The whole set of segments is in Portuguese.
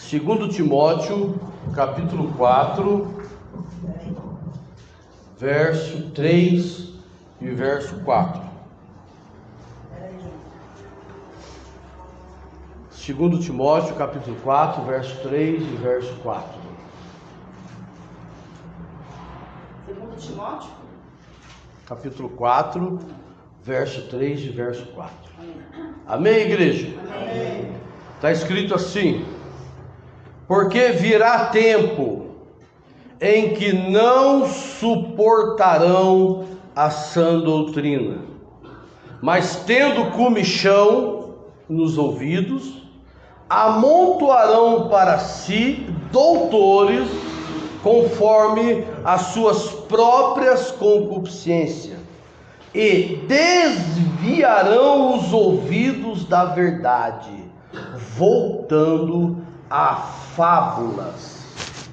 Segundo Timóteo, capítulo 4, verso 3 e verso 4. Segundo Timóteo, capítulo 4, verso 3 e verso 4. Segundo Timóteo, capítulo 4, verso 3 e verso 4. Amém, igreja? Amém. Está escrito assim: porque virá tempo em que não suportarão a sã doutrina, mas tendo comichão nos ouvidos, amontoarão para si doutores conforme as suas próprias concupiscências, e desviarão os ouvidos da verdade, voltando a fábulas.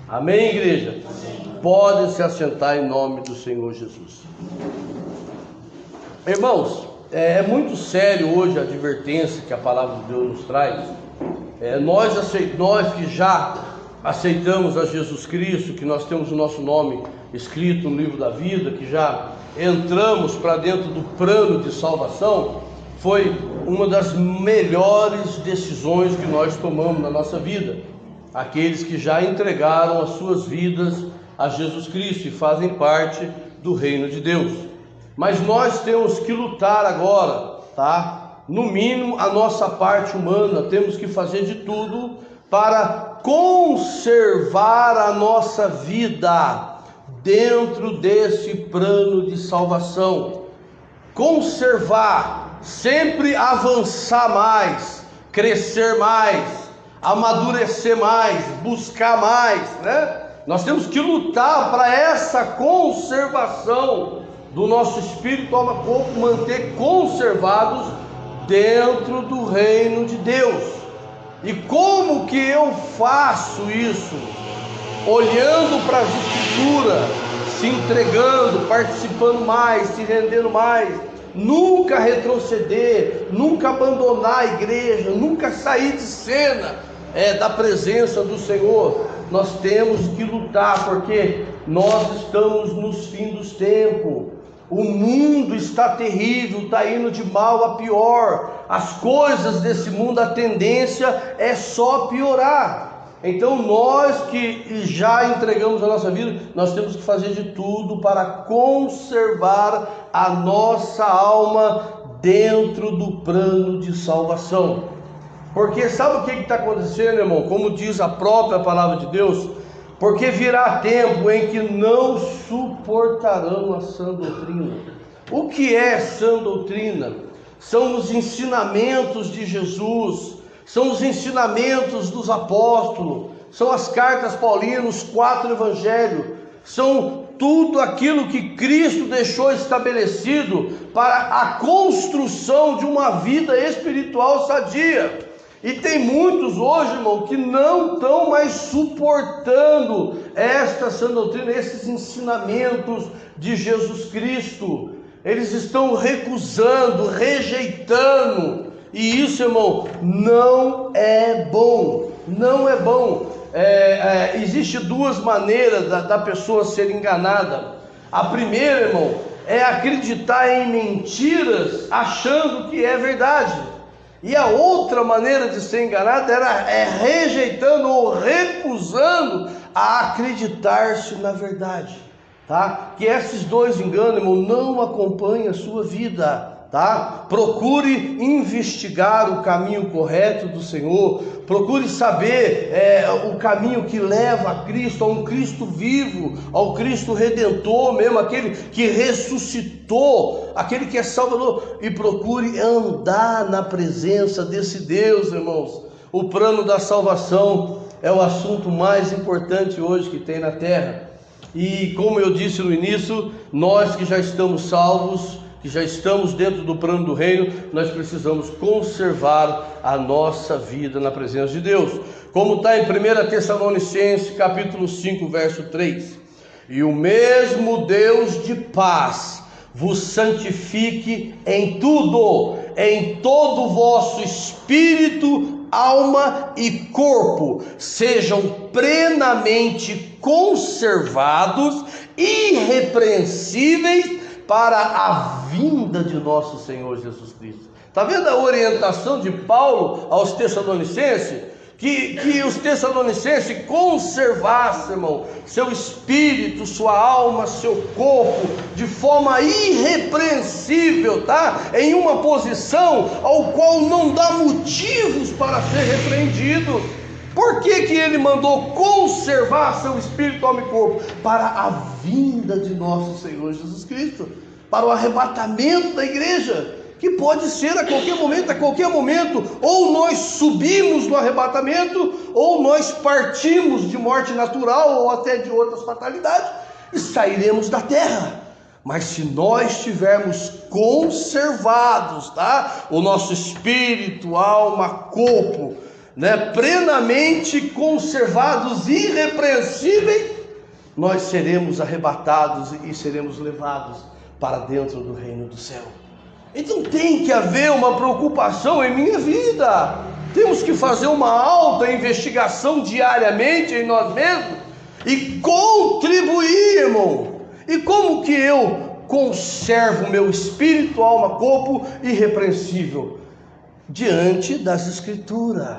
Amém, igreja? Amém. Podem se assentar em nome do Senhor Jesus. Irmãos, é muito sério hoje a advertência que a palavra de Deus nos traz. Nós que já aceitamos a Jesus Cristo, que nós temos o nosso nome escrito no livro da vida, que já entramos para dentro do plano de salvação, foi uma das melhores decisões que nós tomamos na nossa vida. Aqueles que já entregaram as suas vidas a Jesus Cristo e fazem parte do reino de Deus. Mas nós temos que lutar agora, tá? No mínimo a nossa parte humana, temos que fazer de tudo para conservar a nossa vida dentro desse plano de salvação. Conservar, sempre avançar mais, crescer mais, amadurecer mais, buscar mais, né? Nós temos que lutar para essa conservação do nosso espírito, alma, corpo, manter conservados dentro do reino de Deus. E como que eu faço isso? Olhando para as Escrituras, se entregando, participando mais, se rendendo mais, nunca retroceder, nunca abandonar a igreja, nunca sair de cena da presença do Senhor. Nós temos que lutar, porque nós estamos nos fins dos tempos. O mundo está terrível, está indo de mal a pior. As coisas desse mundo, a tendência é só piorar. Então nós que já entregamos a nossa vida, nós temos que fazer de tudo para conservar a nossa alma dentro do plano de salvação. Porque sabe o que está acontecendo, irmão? Como diz a própria palavra de Deus, porque virá tempo em que não suportarão a sã doutrina. O que é sã doutrina? São os ensinamentos de Jesus, são os ensinamentos dos apóstolos, são as cartas paulinas, os 4 evangelhos, são tudo aquilo que Cristo deixou estabelecido para a construção de uma vida espiritual sadia. E tem muitos hoje, irmão, que não estão mais suportando esta sã doutrina, esses ensinamentos de Jesus Cristo. Eles estão recusando, rejeitando. E isso, irmão, não é bom. Não é bom. Existe 2 maneiras da pessoa ser enganada. A primeira, irmão, é acreditar em mentiras achando que é verdade. E a outra maneira de ser enganado é rejeitando ou recusando a acreditar-se na verdade, tá? Que esses 2 enganos, irmão, não acompanhem a sua vida, tá? Procure investigar o caminho correto do Senhor, procure saber o caminho que leva a Cristo, a um Cristo vivo, ao Cristo Redentor mesmo, aquele que ressuscitou, aquele que é Salvador, e procure andar na presença desse Deus, irmãos. O plano da salvação é o assunto mais importante hoje que tem na terra. E como eu disse no início, nós que já estamos salvos, que já estamos dentro do plano do reino, nós precisamos conservar a nossa vida na presença de Deus. Como está em 1 Tessalonicenses, capítulo 5, verso 3. E o mesmo Deus de paz vos santifique em tudo, em todo o vosso espírito, alma e corpo sejam plenamente conservados, irrepreensíveis para a vinda de nosso Senhor Jesus Cristo. Está vendo a orientação de Paulo aos Tessalonicenses? Que os Tessalonicenses conservassem, irmão, seu espírito, sua alma, seu corpo, de forma irrepreensível, tá? Em uma posição ao qual não dá motivos para ser repreendido. Por que ele mandou conservar seu espírito, alma e corpo? Para a vinda de nosso Senhor Jesus Cristo, para o arrebatamento da igreja, que pode ser a qualquer momento, ou nós subimos no arrebatamento, ou nós partimos de morte natural, ou até de outras fatalidades, e sairemos da terra. Mas se nós estivermos conservados, tá? O nosso espírito, alma, corpo, né? Plenamente conservados, irrepreensíveis, nós seremos arrebatados e seremos levados para dentro do reino do céu. Então tem que haver uma preocupação em minha vida. Temos que fazer uma alta investigação diariamente em nós mesmos e contribuir, irmão. E como que eu conservo meu espírito, alma, corpo irrepreensível? Diante das Escrituras,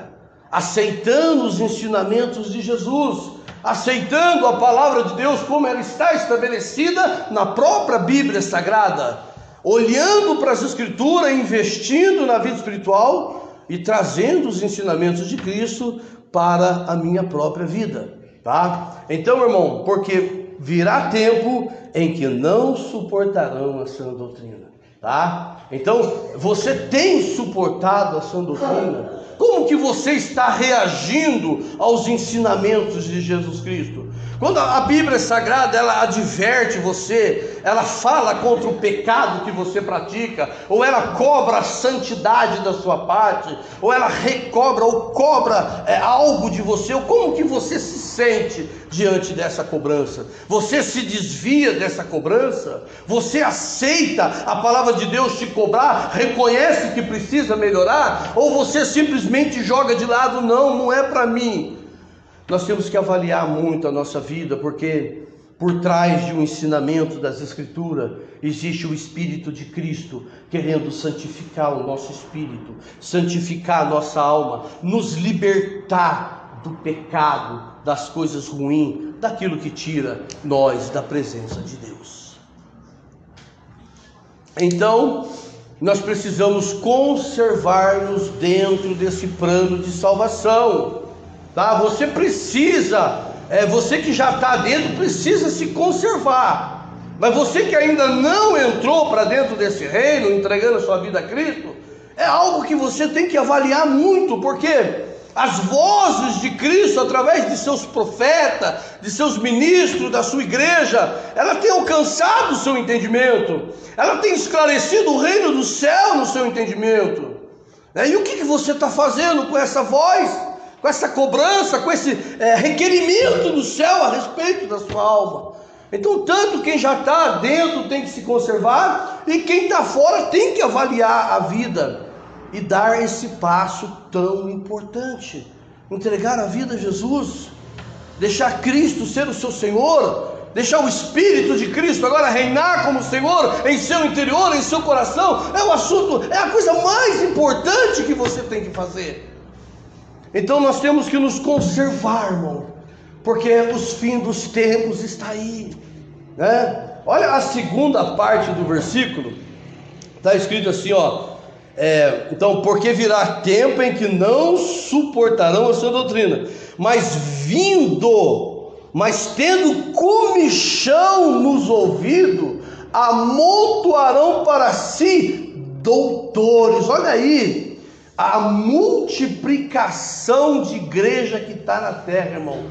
aceitando os ensinamentos de Jesus, aceitando a palavra de Deus como ela está estabelecida na própria Bíblia Sagrada, olhando para as Escrituras, investindo na vida espiritual e trazendo os ensinamentos de Cristo para a minha própria vida, tá? Então, irmão, porque virá tempo em que não suportarão a sã doutrina, tá? Então, você tem suportado a sã doutrina? Como que você está reagindo aos ensinamentos de Jesus Cristo? Quando a Bíblia Sagrada, ela adverte você, ela fala contra o pecado que você pratica, ou ela cobra a santidade da sua parte, ou ela recobra ou cobra algo de você, ou como que você se sente diante dessa cobrança? Você se desvia dessa cobrança? Você aceita a palavra de Deus te cobrar, reconhece que precisa melhorar? Ou você simplesmente joga de lado, não é para mim? Nós temos que avaliar muito a nossa vida, porque por trás de um ensinamento das Escrituras existe o Espírito de Cristo querendo santificar o nosso espírito, santificar a nossa alma, nos libertar do pecado, das coisas ruins, daquilo que tira nós da presença de Deus. Então, nós precisamos conservar-nos dentro desse plano de salvação. Tá? Você precisa, você que já está dentro, precisa se conservar. Mas você que ainda não entrou para dentro desse reino, entregando a sua vida a Cristo, é algo que você tem que avaliar muito, porque as vozes de Cristo, através de seus profetas, de seus ministros, da sua igreja, ela tem alcançado o seu entendimento, ela tem esclarecido o reino do céu no seu entendimento. E o que você está fazendo com essa voz? Com essa cobrança, com esse requerimento do céu a respeito da sua alma? Então, tanto quem já está dentro tem que se conservar, e quem está fora tem que avaliar a vida e dar esse passo tão importante, entregar a vida a Jesus, deixar Cristo ser o seu Senhor, deixar o Espírito de Cristo agora reinar como Senhor em seu interior, em seu coração. É o assunto, é a coisa mais importante que você tem que fazer. Então nós temos que nos conservar, irmão, porque os fins dos tempos está aí, né? Olha a segunda parte do versículo, está escrito assim, então, porque virá tempo em que não suportarão a sua doutrina, mas tendo comichão nos ouvidos, amontoarão para si doutores. Olha aí a multiplicação de igreja que está na terra, irmão.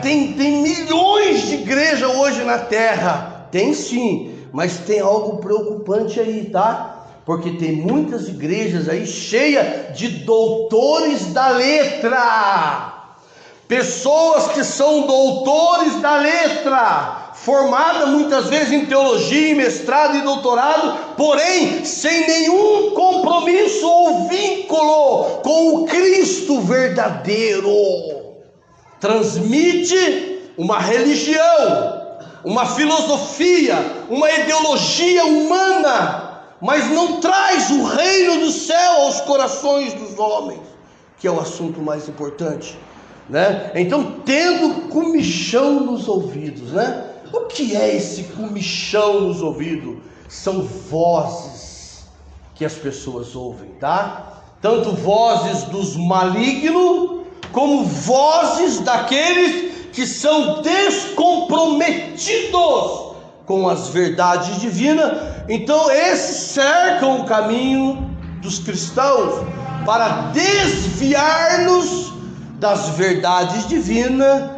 Tem milhões de igrejas hoje na terra. Tem sim, mas tem algo preocupante aí, tá? Porque tem muitas igrejas aí cheias de doutores da letra. Pessoas que são doutores da letra, formada muitas vezes em teologia, em mestrado e doutorado, porém sem nenhum compromisso ou vínculo com Cristo verdadeiro transmite uma religião, uma filosofia, uma ideologia humana, mas não traz o reino do céu aos corações dos homens, que é o assunto mais importante, né? Então, tendo comichão nos ouvidos, né? O que é esse comichão nos ouvidos? São vozes que as pessoas ouvem, tá? Tanto vozes dos malignos, como vozes daqueles que são descomprometidos com as verdades divinas. Então esses cercam o caminho dos cristãos para desviar-nos das verdades divinas,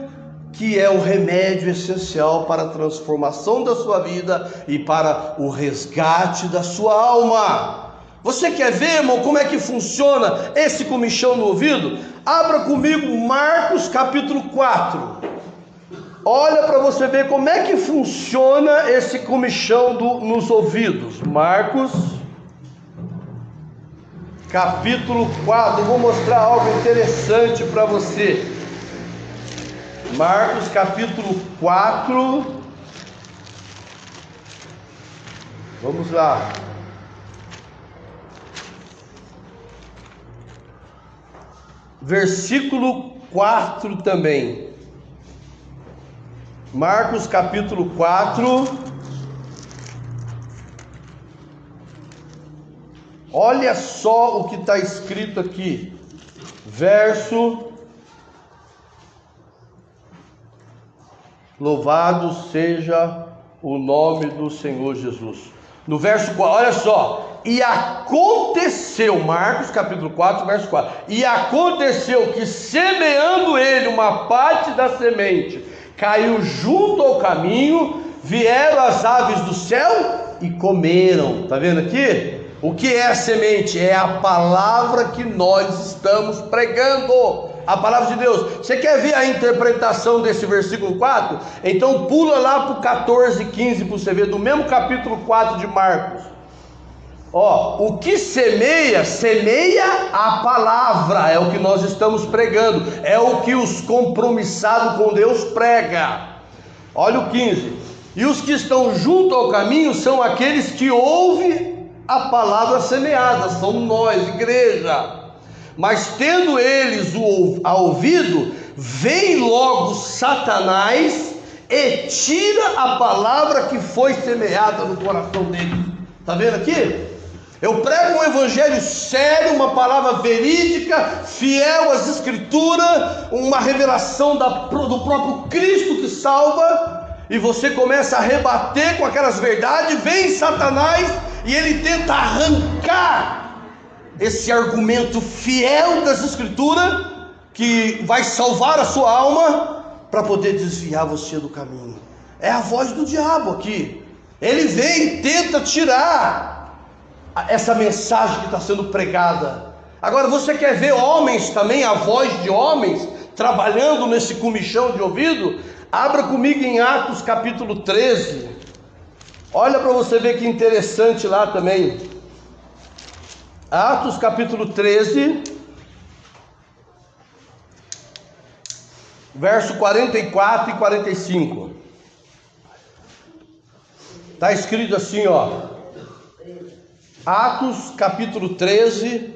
que é o remédio essencial para a transformação da sua vida e para o resgate da sua alma. Você quer ver, irmão, como é que funciona esse comichão no ouvido? Abra comigo Marcos capítulo 4. Olha para você ver como é que funciona esse comichão nos ouvidos. Marcos capítulo 4. Eu vou mostrar algo interessante para você. Marcos capítulo 4. Vamos lá. Versículo 4 também. Marcos capítulo 4. Olha só o que está escrito aqui. Verso. Louvado seja o nome do Senhor Jesus. No verso 4, olha só. E aconteceu, Marcos capítulo 4, verso 4. E aconteceu que, semeando ele uma parte da semente, caiu junto ao caminho, vieram as aves do céu e comeram. Está vendo aqui? O que é a semente? É a palavra que nós estamos pregando. A palavra de Deus. Você quer ver a interpretação desse versículo 4? Então pula lá para o 14 e 15 para você ver, do mesmo capítulo 4 de Marcos. Ó, o que semeia, semeia a palavra, é o que nós estamos pregando, é o que os compromissados com Deus prega. Olha o 15. E os que estão junto ao caminho são aqueles que ouvem a palavra semeada, são nós, igreja. Mas tendo eles a ouvido, vem logo Satanás e tira a palavra que foi semeada no coração deles. Está vendo aqui? Eu prego um evangelho sério, uma palavra verídica, fiel às escrituras, uma revelação do próprio Cristo que salva, e você começa a rebater com aquelas verdades, vem Satanás e ele tenta arrancar esse argumento fiel das escrituras, que vai salvar a sua alma, para poder desviar você do caminho. É a voz do diabo aqui. Ele vem e tenta tirar essa mensagem que está sendo pregada. Agora, você quer ver homens também, a voz de homens trabalhando nesse comichão de ouvido? Abra comigo em Atos capítulo 13. Olha para você ver que interessante lá também. Atos capítulo 13, verso 44 e 45. Está escrito assim, ó. Atos capítulo 13,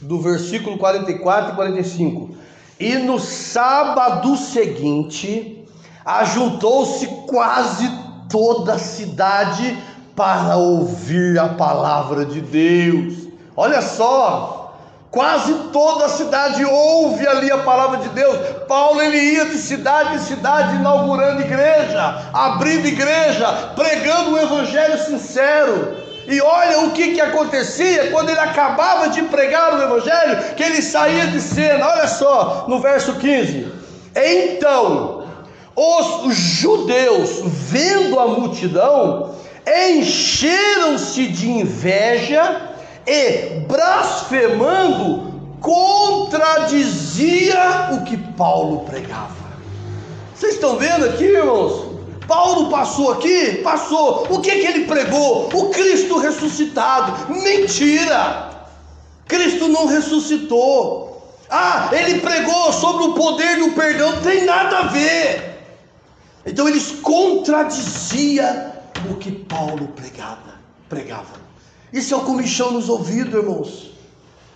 do versículo 44 e 45. E no sábado seguinte, ajuntou-se quase toda a cidade para ouvir a palavra de Deus. Olha só, quase toda a cidade ouve ali a palavra de Deus. Paulo, ele ia de cidade em cidade, inaugurando igreja, abrindo igreja, pregando um evangelho sincero. E olha o que acontecia quando ele acabava de pregar o evangelho, que ele saía de cena. Olha só, no verso 15. Então, os judeus, vendo a multidão, encheram-se de inveja e, blasfemando, contradizia o que Paulo pregava. Vocês estão vendo aqui, irmãos? Paulo passou aqui? Passou. O que ele pregou? O Cristo ressuscitado. Mentira! Cristo não ressuscitou. Ah, ele pregou sobre o poder do perdão, não tem nada a ver. Então eles contradiziam o que Paulo pregava. Isso é o comichão nos ouvidos, irmãos.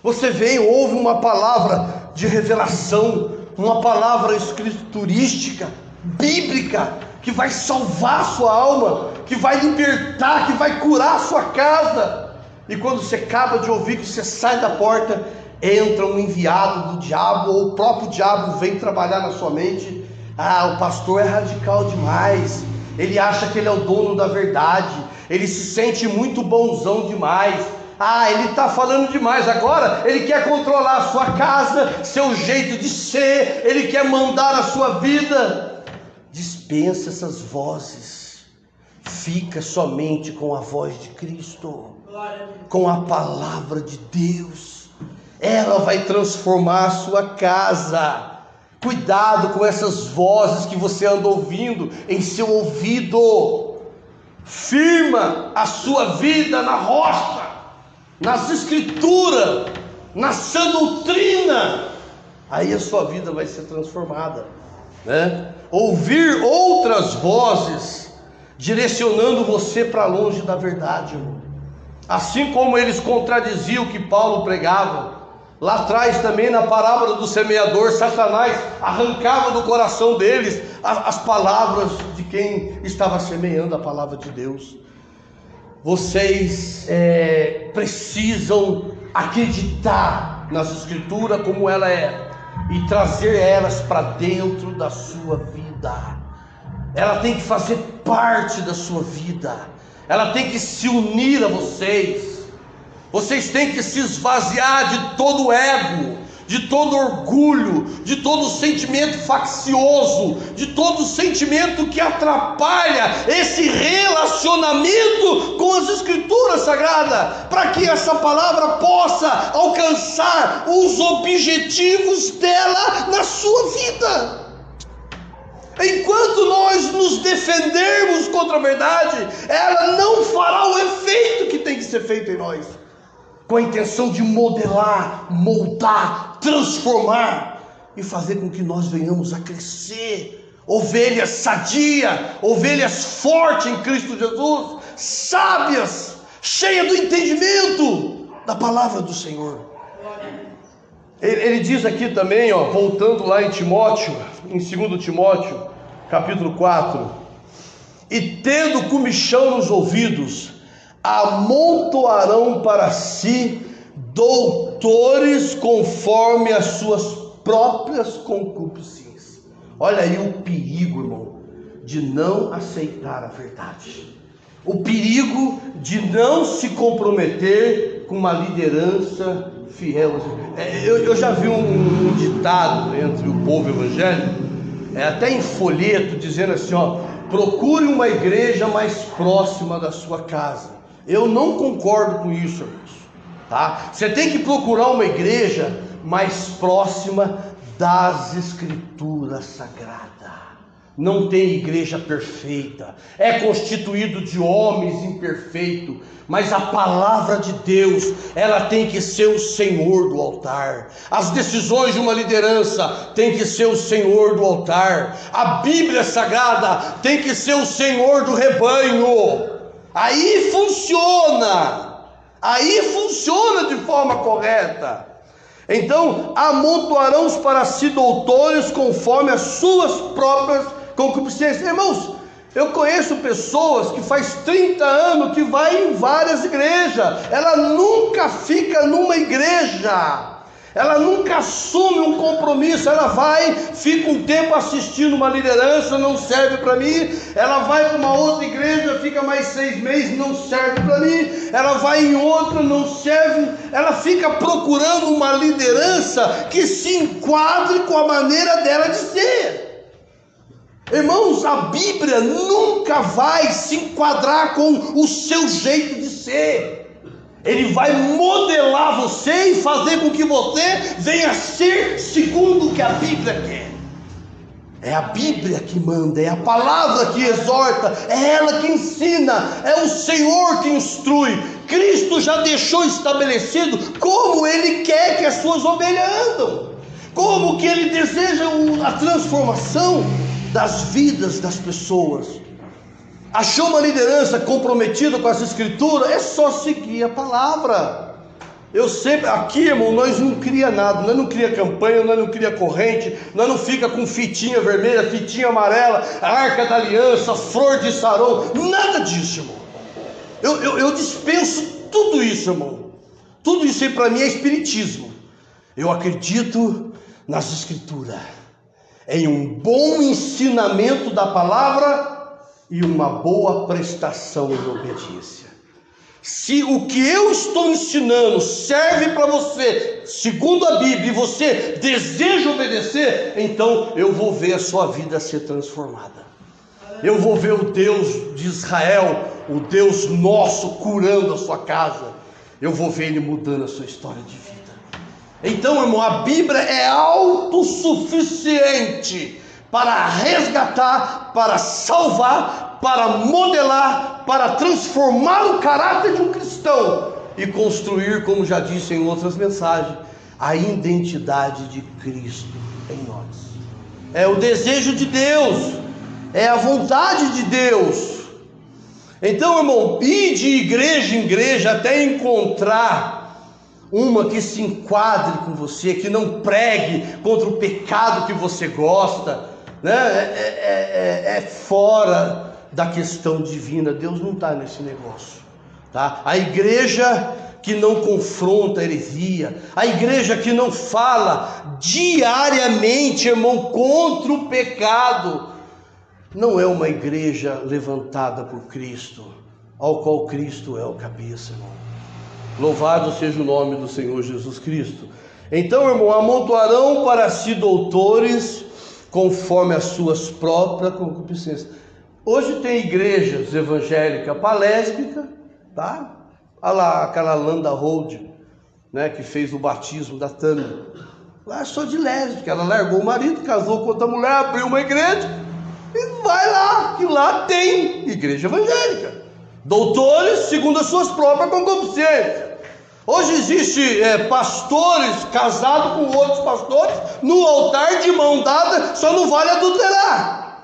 Você vem, ouve uma palavra de revelação, uma palavra escriturística, bíblica, que vai salvar a sua alma, que vai libertar, que vai curar a sua casa. E quando você acaba de ouvir, que você sai da porta, entra um enviado do diabo, ou o próprio diabo vem trabalhar na sua mente. Ah, o pastor é radical demais, ele acha que ele é o dono da verdade, ele se sente muito bonzão demais. Ah, ele está falando demais agora, ele quer controlar a sua casa, seu jeito de ser, ele quer mandar a sua vida. Dispensa essas vozes, fica somente com a voz de Cristo, com a palavra de Deus. Ela vai transformar a sua casa. Cuidado com essas vozes que você anda ouvindo em seu ouvido. Firma a sua vida na rocha, nas escrituras, na sã doutrina. Aí a sua vida vai ser transformada, né? Ouvir outras vozes direcionando você para longe da verdade, irmão. Assim como eles contradiziam o que Paulo pregava. Lá atrás também, na parábola do semeador, Satanás arrancava do coração deles as palavras de quem estava semeando a palavra de Deus. Vocês precisam acreditar nas escrituras como ela é e trazer elas para dentro da sua vida. Ela tem que fazer parte da sua vida, ela tem que se unir a vocês. Vocês têm que se esvaziar de todo ego, de todo orgulho, de todo sentimento faccioso, de todo sentimento que atrapalha esse relacionamento com as escrituras sagradas, para que essa palavra possa alcançar os objetivos dela na sua vida. Enquanto nós nos defendermos contra a verdade, ela não fará o efeito que tem que ser feito em nós, com a intenção de modelar, moldar, transformar e fazer com que nós venhamos a crescer, ovelhas sadias, ovelhas fortes em Cristo Jesus, sábias, cheias do entendimento da palavra do Senhor. Ele diz aqui também, voltando lá em Timóteo, em 2 Timóteo, capítulo 4, e tendo comichão nos ouvidos, amontoarão para si doutores conforme as suas próprias concupiscências. Olha aí o perigo, irmão, de não aceitar a verdade, o perigo de não se comprometer com uma liderança fiel. Eu já vi um ditado entre o povo evangélico, até em folheto, dizendo assim, procure uma igreja mais próxima da sua casa. Eu não concordo com isso, irmãos, tá? Você tem que procurar uma igreja mais próxima das escrituras sagradas. Não tem igreja perfeita, é constituído de homens imperfeitos, mas a palavra de Deus, ela tem que ser o Senhor do altar. As decisões de uma liderança tem que ser o Senhor do altar. A Bíblia Sagrada tem que ser o Senhor do rebanho. Aí funciona de forma correta. Então, amontoarão para si doutores conforme as suas próprias concupiscências. Irmãos, eu conheço pessoas que faz 30 anos que vai em várias igrejas, ela nunca fica numa igreja, ela nunca assume um compromisso. Ela vai, fica um tempo assistindo uma liderança, não serve para mim. Ela vai para uma outra igreja, fica mais 6 meses, não serve para mim. Ela vai em outra, não serve. Ela fica procurando uma liderança que se enquadre com a maneira dela de ser. Irmãos, a Bíblia nunca vai se enquadrar com o seu jeito de ser. Ele vai modelar você e fazer com que você venha a ser segundo o que a Bíblia quer. É a Bíblia que manda, é a palavra que exorta, é ela que ensina, é o Senhor que instrui. Cristo já deixou estabelecido como Ele quer que as suas ovelhas andam. Como que ele deseja a transformação das vidas das pessoas. Achou uma liderança comprometida com as escrituras? É só seguir a palavra. Eu sempre, aqui, irmão, nós não cria nada, nós não cria campanha, nós não cria corrente, nós não fica com fitinha vermelha, fitinha amarela, arca da aliança, flor de sarão, nada disso, irmão. Eu dispenso tudo isso, irmão. Tudo isso aí para mim é espiritismo. Eu acredito nas escrituras, em um bom ensinamento da palavra e uma boa prestação em obediência. Se o que eu estou ensinando serve para você, segundo a Bíblia, e você deseja obedecer, então eu vou ver a sua vida ser transformada. Eu vou ver o Deus de Israel, o Deus nosso, curando a sua casa. Eu vou ver Ele mudando a sua história de vida. Então, irmão, a Bíblia é autossuficiente para resgatar, para salvar, para modelar, para transformar o caráter de um cristão e construir, como já disse em outras mensagens, a identidade de Cristo em nós. É o desejo de Deus, é a vontade de Deus. Então, irmão, ir de igreja em igreja até encontrar uma que se enquadre com você, que não pregue contra o pecado que você gosta, né? É fora da questão divina. Deus não está nesse negócio, tá? A igreja que não confronta a heresia, a igreja que não fala diariamente, irmão, contra o pecado, não é uma igreja levantada por Cristo, ao qual Cristo é o cabeça, irmão. Louvado seja o nome do Senhor Jesus Cristo. Então, irmão, amontoarão para si doutores conforme as suas próprias concupiscências. Hoje tem igrejas evangélicas palésbicas, tá? Olha lá aquela Landa Hold, né, que fez o batismo da Tânia. Lá é só de lésbica, ela largou o marido, casou com outra mulher, abriu uma igreja e vai lá, que lá tem igreja evangélica. Doutores segundo as suas próprias concupiscências. Hoje existe pastores casados com outros pastores no altar de mão dada, só não vale adulterar.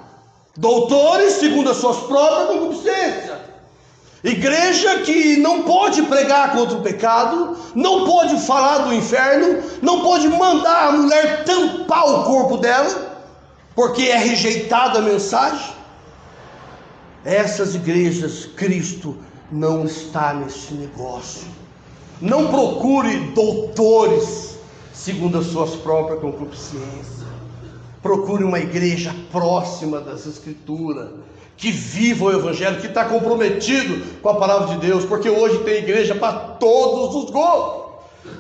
Doutores segundo as suas próprias concupiscências. Igreja que não pode pregar contra o pecado, não pode falar do inferno, não pode mandar a mulher tampar o corpo dela, porque é rejeitada a mensagem. Essas igrejas, Cristo não está nesse negócio. Não procure doutores segundo as suas próprias concupiscências. Procure uma igreja próxima das Escrituras, que viva o Evangelho, que está comprometido com a palavra de Deus, porque hoje tem igreja para todos os gostos.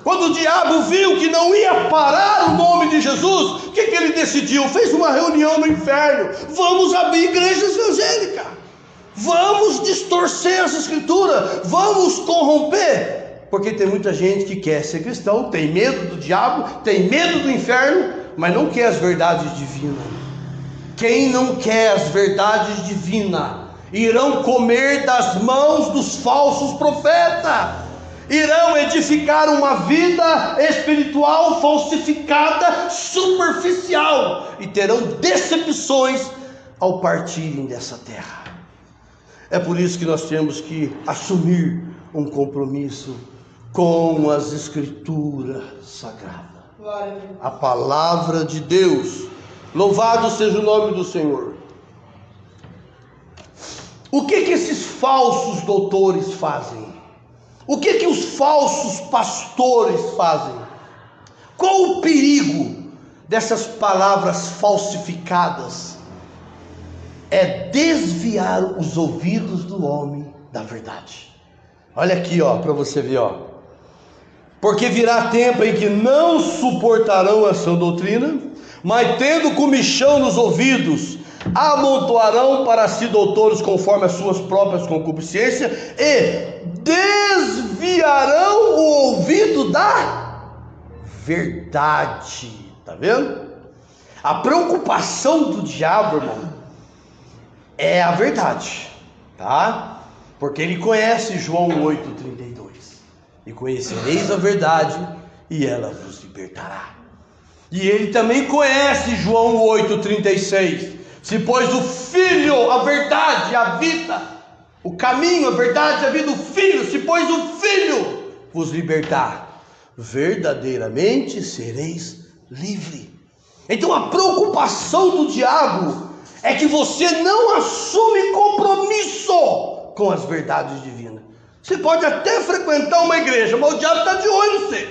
Quando o diabo viu que não ia parar o nome de Jesus, o que ele decidiu? Fez uma reunião no inferno. Vamos abrir igrejas evangélicas, vamos distorcer as escrituras, vamos corromper, porque tem muita gente que quer ser cristão, tem medo do diabo, tem medo do inferno, mas não quer as verdades divinas. Quem não quer as verdades divinas irão comer das mãos dos falsos profetas, irão edificar uma vida espiritual falsificada, superficial, e terão decepções ao partirem dessa terra. É por isso que nós temos que assumir um compromisso com as Escrituras Sagradas, a palavra de Deus. Louvado seja o nome do Senhor. O que esses falsos doutores fazem? O que os falsos pastores fazem? Qual o perigo dessas palavras falsificadas? É desviar os ouvidos do homem da verdade. Olha aqui, ó, para você ver, ó. Porque virá tempo em que não suportarão a sã doutrina, mas tendo comichão nos ouvidos, amontoarão para si doutores conforme as suas próprias concupiscências e desviarão o ouvido da verdade. Tá vendo? A preocupação do diabo, irmão, é a verdade, tá? Porque ele conhece João 8,32. E conhecereis a verdade, e ela vos libertará. E ele também conhece João 8,36. Se pois o Filho, a verdade, a vida, o caminho, a verdade, a vida, o Filho, se pois o Filho vos libertar, verdadeiramente sereis livre. Então a preocupação do diabo é que você não assume compromisso com as verdades divinas. Você pode até frequentar uma igreja, mas o diabo está de olho em você.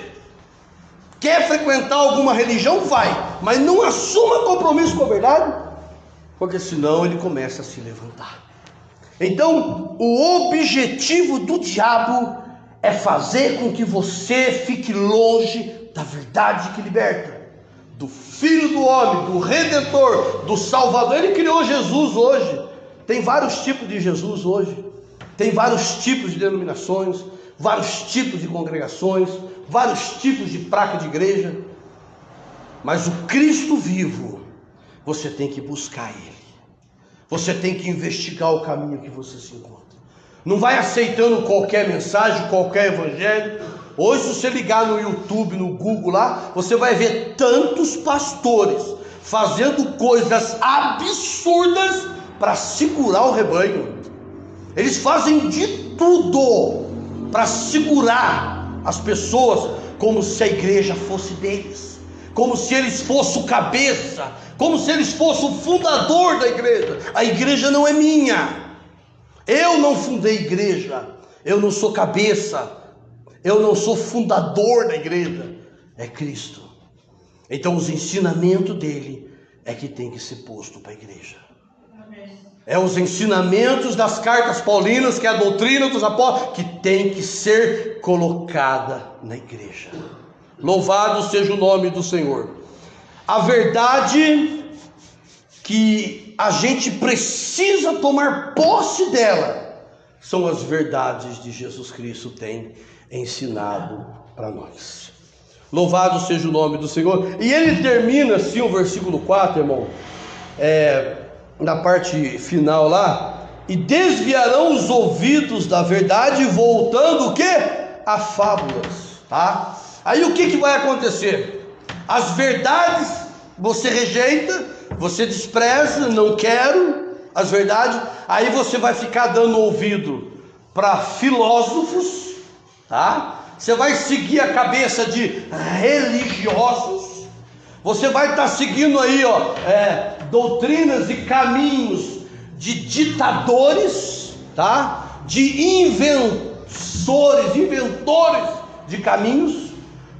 Quer frequentar alguma religião? Vai, mas não assuma compromisso com a verdade, porque senão ele começa a se levantar. Então o objetivo do diabo é fazer com que você fique longe da verdade que liberta, do Filho do homem, do Redentor, do Salvador. Ele criou Jesus hoje. Tem vários tipos de Jesus hoje. Tem vários tipos de denominações, vários tipos de congregações, vários tipos de placa de igreja. Mas o Cristo vivo, você tem que buscar Ele. Você tem que investigar o caminho que você se encontra. Não vai aceitando qualquer mensagem, qualquer evangelho. Hoje, se você ligar no YouTube, no Google lá, você vai ver tantos pastores fazendo coisas absurdas para segurar o rebanho. Eles fazem de tudo para segurar as pessoas, como se a igreja fosse deles, como se eles fossem o cabeça, como se eles fossem o fundador da igreja. A igreja não é minha. Eu não fundei igreja. Eu não sou cabeça. Eu não sou fundador da igreja. É Cristo. Então os ensinamentos dele é que tem que ser posto para a igreja. É os ensinamentos das cartas paulinas, que é a doutrina dos apóstolos, que tem que ser colocada na igreja. Louvado seja o nome do Senhor. A verdade que a gente precisa tomar posse dela são as verdades de Jesus Cristo tem ensinado para nós. Louvado seja o nome do Senhor. E ele termina assim o versículo 4, irmão, na parte final lá: e desviarão os ouvidos da verdade, voltando o quê? A fábulas, tá? Aí o que vai acontecer? As verdades você rejeita, você despreza, não quero as verdades. Aí você vai ficar dando ouvido para filósofos, tá? Você vai seguir a cabeça de religiosos. Você vai estar seguindo aí, doutrinas e caminhos de ditadores, tá? De inventores de caminhos.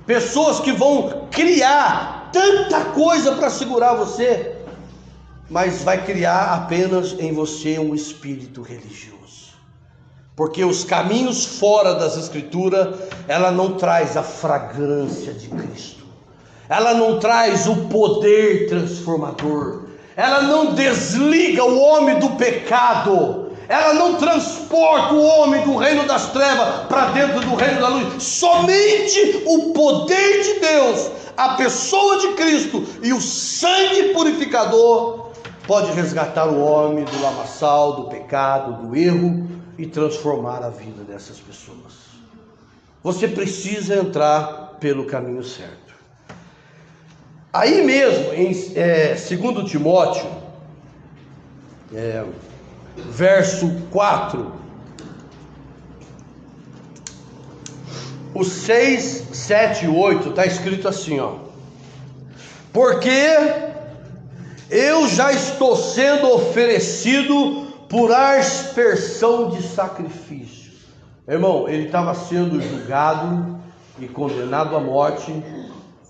Pessoas que vão criar tanta coisa para segurar você, mas vai criar apenas em você um espírito religioso. Porque os caminhos fora das Escrituras, ela não traz a fragrância de Cristo. Ela não traz o poder transformador. Ela não desliga o homem do pecado. Ela não transporta o homem do reino das trevas para dentro do reino da luz. Somente o poder de Deus, a pessoa de Cristo e o sangue purificador pode resgatar o homem do lamaçal, do pecado, do erro e transformar a vida dessas pessoas. Você precisa entrar pelo caminho certo. Aí mesmo, em 2 Timóteo, verso 4, o 6, 7 e 8, está escrito assim, porque eu já estou sendo oferecido por aspersão de sacrifício. Irmão, ele estava sendo julgado e condenado à morte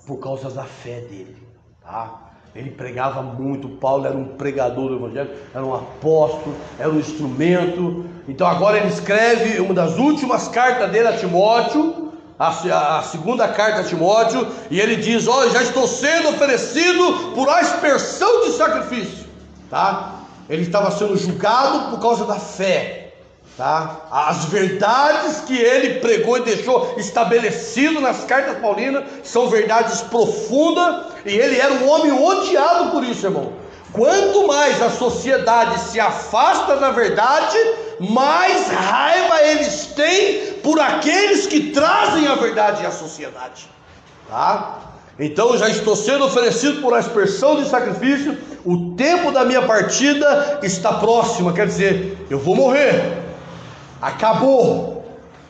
por causa da fé dele, tá? Ele pregava muito. Paulo era um pregador do evangelho, era um apóstolo, era um instrumento. Então agora ele escreve uma das últimas cartas dele a Timóteo, a segunda carta a Timóteo, e ele diz: já estou sendo oferecido por aspersão de sacrifício, tá? Ele estava sendo julgado por causa da fé, tá? As verdades que ele pregou e deixou estabelecido nas cartas paulinas são verdades profundas, e ele era um homem odiado por isso, irmão. Quanto mais a sociedade se afasta da verdade, mais raiva eles têm por aqueles que trazem a verdade à sociedade, tá? Então já estou sendo oferecido por aspersão de sacrifício, o tempo da minha partida está próximo, quer dizer, eu vou morrer, acabou.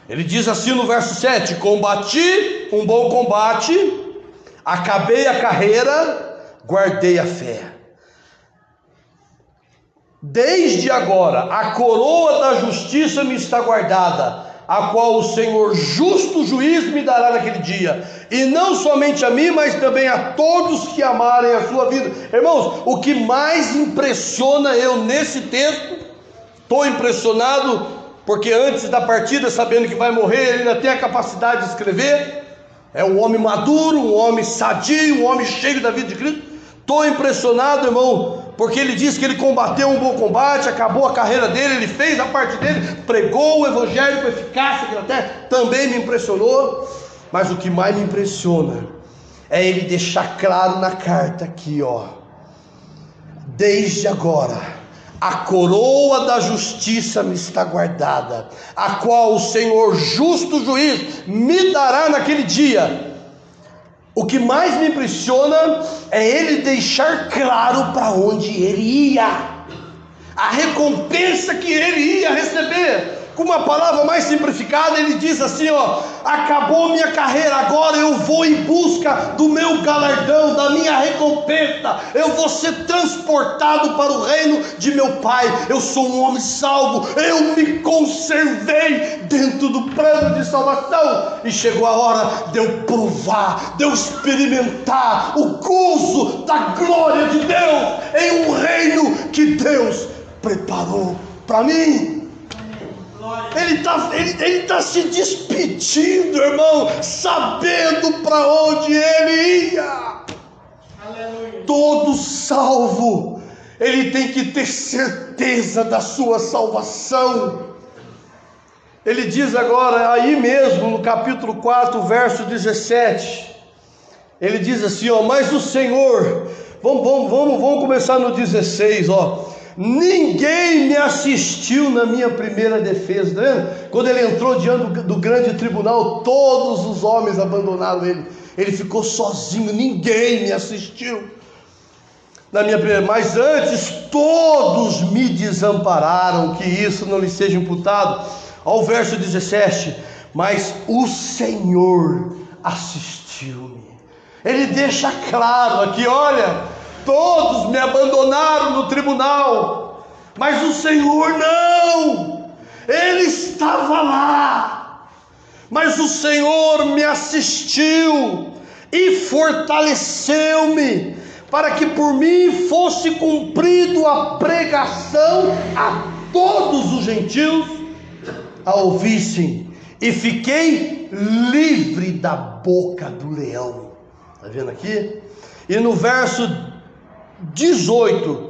Ele diz assim no verso 7: combati um bom combate, acabei a carreira, guardei a fé. Desde agora a coroa da justiça me está guardada, a qual o Senhor justo juiz me dará naquele dia, e não somente a mim, mas também a todos que amarem a sua vida. Irmãos, o que mais impressiona eu nesse texto, estou impressionado, porque antes da partida, sabendo que vai morrer, ele ainda tem a capacidade de escrever, é um homem maduro, um homem sadio, um homem cheio da vida de Cristo. Estou impressionado, irmão, porque ele diz que ele combateu um bom combate, acabou a carreira dele, ele fez a parte dele, pregou o evangelho com eficácia, que até também me impressionou. Mas o que mais me impressiona é ele deixar claro na carta aqui, ó: desde agora a coroa da justiça me está guardada, a qual o Senhor justo juiz me dará naquele dia. O que mais me impressiona é ele deixar claro para onde ele ia, a recompensa que ele ia receber. Com uma palavra mais simplificada, ele diz assim, ó: acabou minha carreira, agora eu vou em busca do meu galardão, da minha recompensa. Eu vou ser transportado para o reino de meu pai. Eu sou um homem salvo, eu me conservei dentro do plano de salvação, e chegou a hora de eu provar, de eu experimentar o gozo da glória de Deus em um reino que Deus preparou para mim. Ele está se despedindo, irmão, sabendo para onde ele ia. Aleluia. Todo salvo, ele tem que ter certeza da sua salvação. Ele diz agora, aí mesmo no capítulo 4, verso 17, ele diz assim, ó: mas o Senhor, vamos começar no 16, ó: ninguém me assistiu na minha primeira defesa. Tá vendo? Quando ele entrou diante do grande tribunal, todos os homens abandonaram ele. Ele ficou sozinho, ninguém me assistiu na minha primeira. Mas antes todos me desampararam, que isso não lhe seja imputado. Ao verso 17: mas o Senhor assistiu-me. Ele deixa claro aqui, olha: todos me abandonaram no tribunal, mas o Senhor não, Ele estava lá, mas o Senhor me assistiu e fortaleceu-me, para que por mim fosse cumprido a pregação a todos os gentios a ouvissem, e fiquei livre da boca do leão. Está vendo aqui? E no verso 18: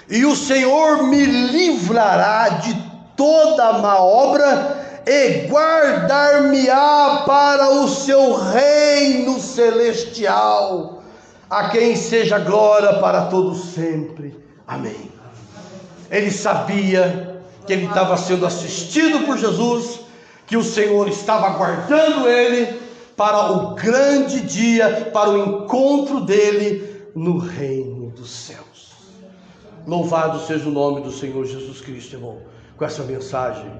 e o Senhor me livrará de toda má obra e guardar-me-á para o seu reino celestial, a quem seja glória para todos sempre. Amém. Ele sabia que ele estava sendo assistido por Jesus, que o Senhor estava guardando ele para o grande dia, para o encontro dele no reino dos céus. Louvado seja o nome do Senhor Jesus Cristo, irmão. Com essa mensagem,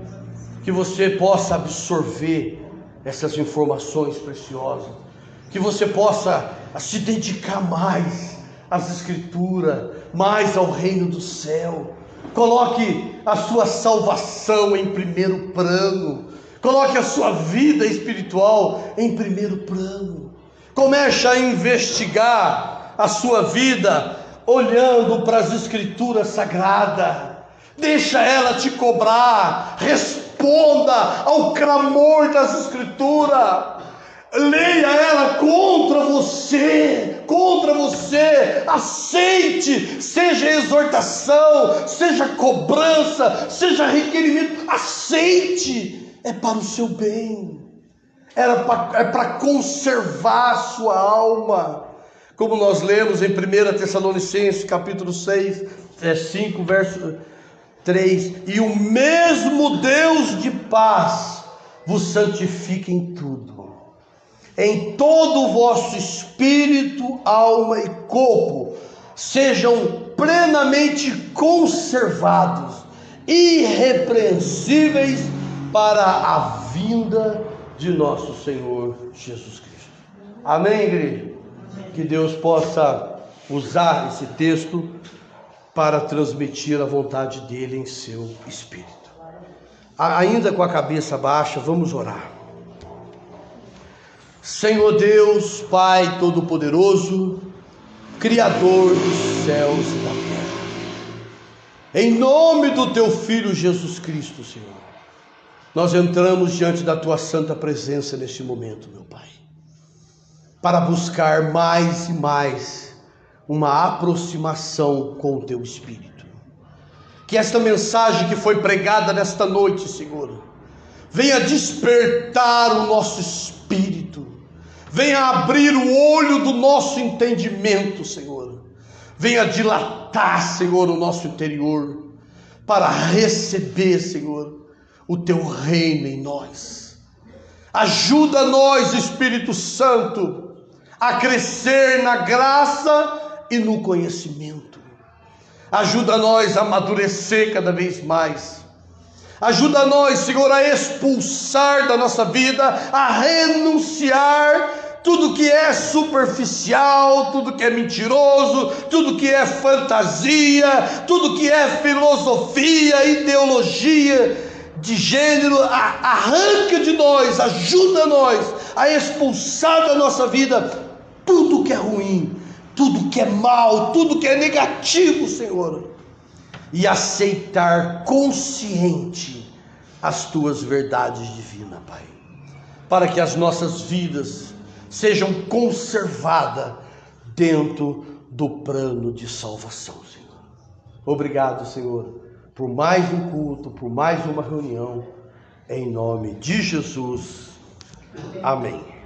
que você possa absorver essas informações preciosas, que você possa se dedicar mais às Escrituras, mais ao reino do céu. Coloque a sua salvação em primeiro plano, coloque a sua vida espiritual em primeiro plano. Comece a investigar a sua vida olhando para as Escrituras sagradas. Deixa ela te cobrar. Responda ao clamor das Escrituras. Leia ela contra você. Aceite, seja exortação, seja cobrança, seja requerimento. Aceite, é para o seu bem. É para conservar a sua alma. Como nós lemos em 1 Tessalonicenses capítulo 6, 5, verso 3: e o mesmo Deus de paz vos santifique em tudo, em todo o vosso espírito, alma e corpo, sejam plenamente conservados, irrepreensíveis para a vinda de nosso Senhor Jesus Cristo. Amém, igreja? Que Deus possa usar esse texto para transmitir a vontade dele em seu espírito. Ainda com a cabeça baixa, vamos orar. Senhor Deus, Pai Todo-Poderoso, Criador dos céus e da terra, em nome do Teu Filho Jesus Cristo, Senhor, nós entramos diante da Tua santa presença neste momento, meu Pai, para buscar mais e mais uma aproximação com o Teu Espírito. Que esta mensagem que foi pregada nesta noite, Senhor, venha despertar o nosso espírito, venha abrir o olho do nosso entendimento, Senhor, venha dilatar, Senhor, o nosso interior, para receber, Senhor, o Teu reino em nós. Ajuda nós, Espírito Santo, a crescer na graça e no conhecimento. Ajuda nós a amadurecer cada vez mais. Ajuda nós, Senhor, a expulsar da nossa vida, a renunciar tudo que é superficial, tudo que é mentiroso, tudo que é fantasia, tudo que é filosofia, ideologia de gênero. Arranca de nós, ajuda nós a expulsar da nossa vida tudo que é ruim, tudo que é mal, tudo que é negativo, Senhor, e aceitar consciente as Tuas verdades divinas, Pai, para que as nossas vidas sejam conservadas dentro do plano de salvação, Senhor. Obrigado, Senhor, por mais um culto, por mais uma reunião, em nome de Jesus. Amém.